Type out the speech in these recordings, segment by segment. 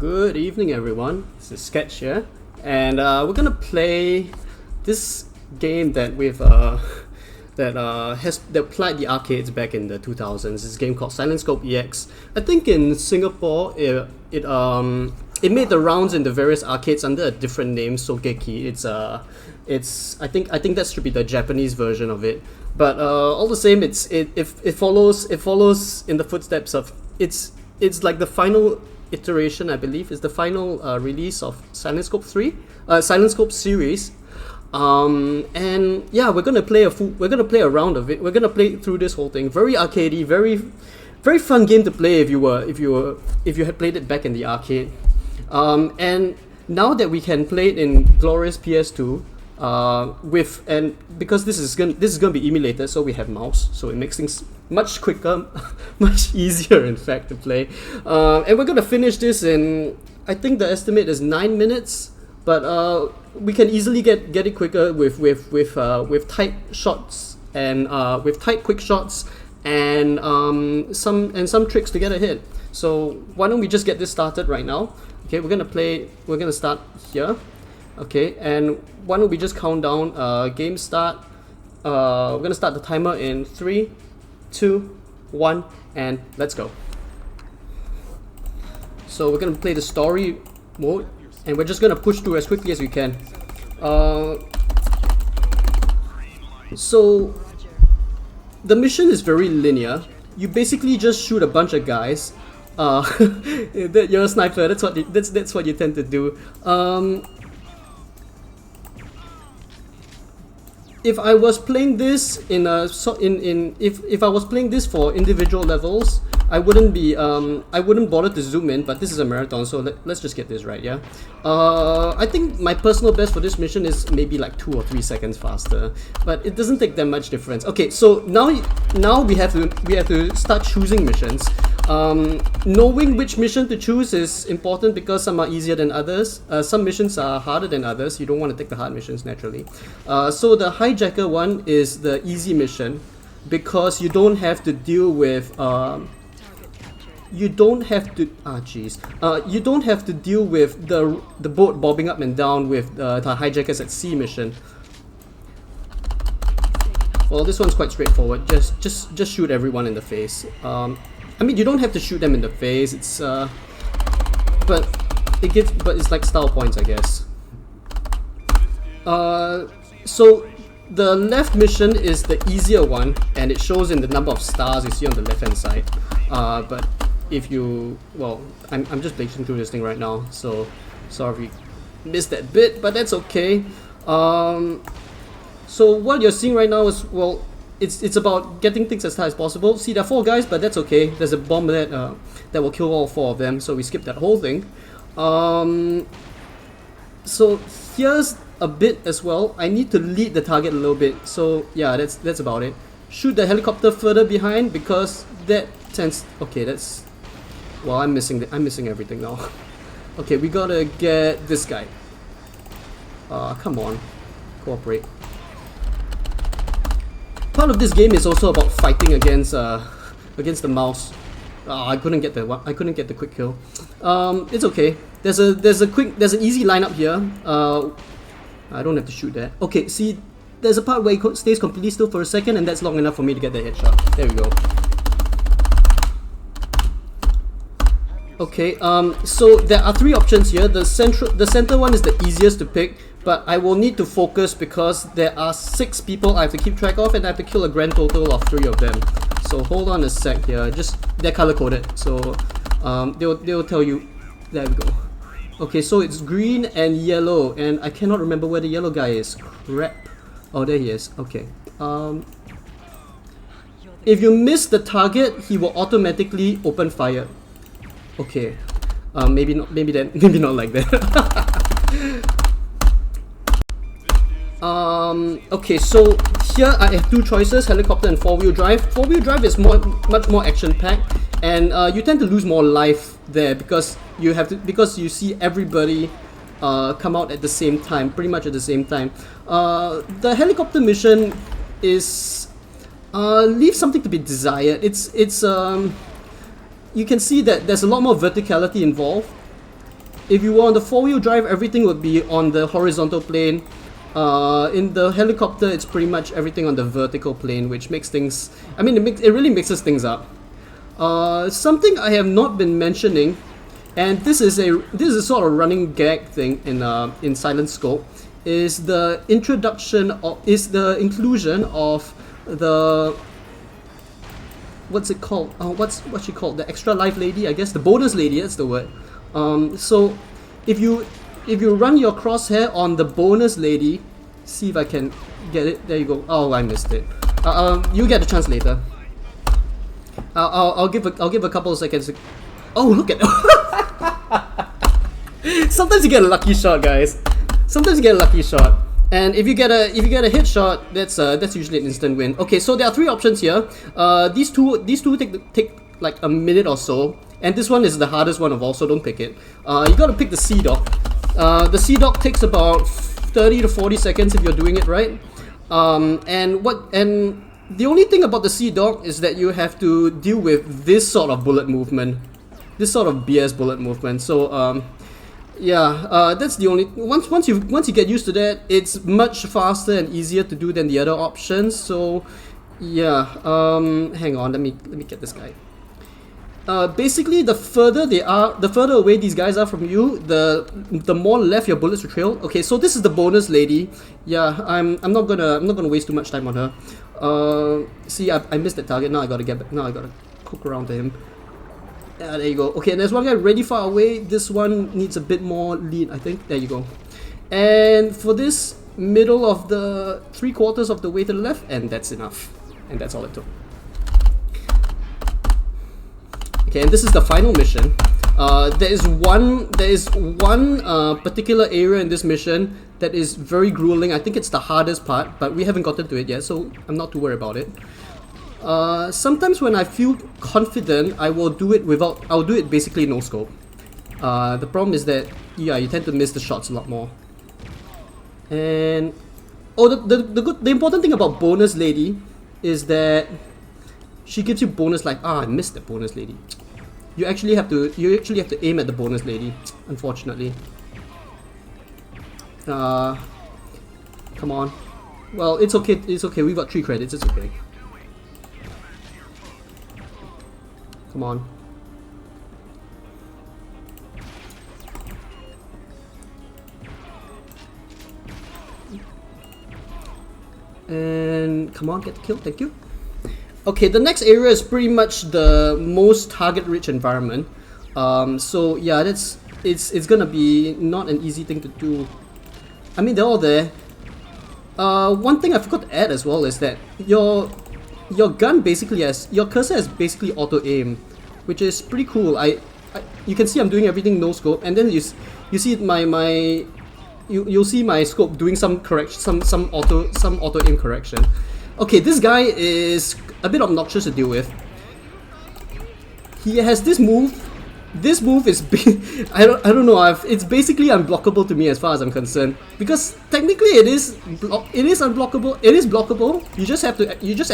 Good evening, everyone. This is Sketch here, and we're gonna play this game that that plied the arcades back in the 2000s. This game called Silent Scope EX. I think in Singapore it made the rounds in the various arcades under a different name, Sogeki. I think that should be the Japanese version of it. But all the same, it follows in the footsteps of it's like the final iteration, I believe, is the final release of Silent Scope 3, Silent Scope series. And yeah, we're gonna play a round of it. We're gonna play through this whole thing. Very arcadey, very fun game to play if you had played it back in the arcade. And now that we can play it in glorious PS2, because this is gonna be emulated, so we have mouse, so it makes things much quicker, much easier in fact to play. And we're gonna finish this in, I think the estimate is 9 minutes, but we can easily get it quicker with tight shots and with tight quick shots and some tricks to get ahead. So why don't we just get this started right now? Okay, we're gonna start here. Okay, and why don't we just count down game start. We're gonna start the timer in 3, 2, 1, and let's go. So we're gonna play the story mode, and we're just gonna push through as quickly as we can. So the mission is very linear. You basically just shoot a bunch of guys. You're a sniper. That's what you tend to do. If I was playing this if I was playing this for individual levels, I wouldn't bother to zoom in, but this is a marathon, so let's just get this right, yeah? I think my personal best for this mission is maybe like 2 or 3 seconds faster, but it doesn't take that much difference. Okay, so now we have to start choosing missions. Knowing which mission to choose is important because some are easier than others. Some missions are harder than others. You don't want to take the hard missions naturally. So the hijacker one is the easy mission because you don't have to deal with you don't have to deal with the boat bobbing up and down with the hijackers at sea mission. Well, this one's quite straightforward. Just shoot everyone in the face. I mean, you don't have to shoot them in the face. It's but it's like style points, I guess. So the left mission is the easier one, and it shows in the number of stars you see on the left hand side. But if you, well, I'm just blasting through this thing right now, so sorry if you missed that bit, but that's okay. So what you're seeing right now is, well, it's about getting things as high as possible. See, there are 4 guys, but that's okay. There's a bomb that will kill all 4 of them, so we skip that whole thing. So here's a bit as well. I need to lead the target a little bit. So yeah, that's about it. Shoot the helicopter further behind because that tends. Okay, that's. Well, I'm missing everything now. Okay, we gotta get this guy. Come on, cooperate. Part of this game is also about fighting against the mouse. I couldn't get the quick kill. It's okay. There's an easy lineup here. I don't have to shoot that. Okay, see, there's a part where he stays completely still for a second, and that's long enough for me to get the headshot. There we go. Okay. So there are 3 options here. The center one is the easiest to pick, but I will need to focus because there are 6 people I have to keep track of, and I have to kill a grand total of 3 of them. So hold on a sec here. They're color coded, so they'll tell you. There we go. Okay, so it's green and yellow, and I cannot remember where the yellow guy is. Crap. Oh, there he is. Okay. If you miss the target, he will automatically open fire. Okay. Maybe not like that. Okay, so here I have 2 choices: helicopter and 4-wheel drive. 4-wheel drive is much more action-packed, and you tend to lose more life there because you see everybody come out at the same time, pretty much at the same time. The helicopter mission is leaves something to be desired. You can see that there's a lot more verticality involved. If you were on the 4-wheel drive, everything would be on the horizontal plane. In the helicopter, it's pretty much everything on the vertical plane, which makes things, I mean, it really mixes things up. Something I have not been mentioning, and this is a sort of running gag thing in Silent Scope, is the inclusion of the, what's it called? What's she called? The extra life lady, I guess. The bonus lady, that's the word. So if you run your crosshair on the bonus lady, see if I can get it. There you go. Oh, I missed it. You get a chance later. I'll give a couple of seconds. Oh, look at it. Sometimes you get a lucky shot, guys. Sometimes you get a lucky shot. And if you get a hit shot, that's usually an instant win. Okay, so there are 3 options here. These two take like a minute or so, and this one is the hardest one of all, so don't pick it. You gotta pick the Sea Dog. The Sea Dog takes about 30 to 40 seconds if you're doing it right. And the only thing about the Sea Dog is that you have to deal with this sort of bullet movement, this sort of BS bullet movement. So yeah, that's the only. Once you get used to that, it's much faster and easier to do than the other options. So yeah, hang on, let me get this guy. Basically, the further away these guys are from you, the more left your bullets will trail. Okay, so this is the bonus lady. Yeah, I'm not gonna waste too much time on her. See, I missed that target. Now I gotta get back. Now I gotta cook around to him. Yeah, there you go. Okay, and there's one guy really far away. This one needs a bit more lead, I think. There you go. And for this, middle of the 3/4 of the way to the left, and that's enough. And that's all it took. Okay, and this is the final mission. There is one particular area in this mission that is very grueling. I think it's the hardest part, but we haven't gotten to it yet, so I'm not too worried about it. Sometimes when I feel confident, I'll do it basically no scope. The problem is that, yeah, you tend to miss the shots a lot more. And the important thing about bonus lady is that she gives you bonus life. I missed the bonus lady. You actually have to aim at the bonus lady, unfortunately. Come on. Well, it's okay. It's okay. We got 3 credits. It's okay. Come on. And come on, get the kill. Thank you. Okay, the next area is pretty much the most target-rich environment. So yeah, it's gonna be not an easy thing to do. I mean, they're all there. One thing I forgot to add as well is that your gun basically your cursor has basically auto aim, which is pretty cool. You can see I'm doing everything no scope, and then you see you'll see my scope doing some correction, some auto aim correction. Okay, this guy is a bit obnoxious to deal with. He has this move. This move is I don't know. It's basically unblockable to me as far as I'm concerned, because technically it is unblockable. It is blockable. You just have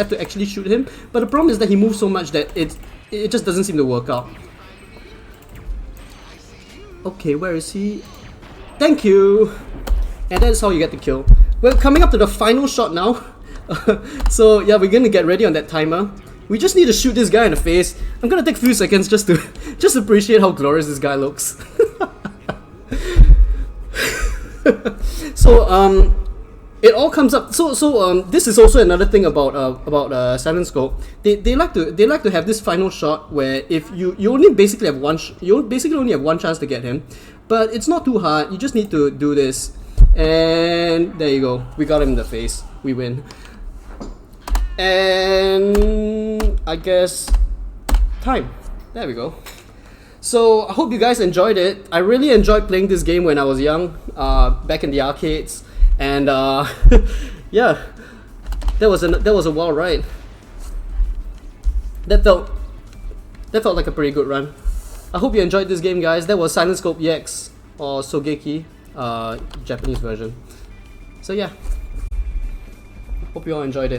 to actually shoot him. But the problem is that he moves so much that it just doesn't seem to work out. Okay, where is he? Thank you. And that's how you get the kill. We're coming up to the final shot now. So yeah, we're gonna get ready on that timer. We just need to shoot this guy in the face. I'm gonna take a few seconds just to appreciate how glorious this guy looks. So it all comes up. So this is also another thing about Silent Scope. They like to have this final shot where if you only basically have one chance to get him, but it's not too hard. You just need to do this, and there you go. We got him in the face. We win. And I guess time. There we go. So I hope you guys enjoyed it. I really enjoyed playing this game when I was young, back in the arcades, and yeah, that was a wild ride. That felt like a pretty good run. I hope you enjoyed this game, guys. That was Silent Scope EX, or Sogeki, Japanese version. So yeah, hope you all enjoyed it.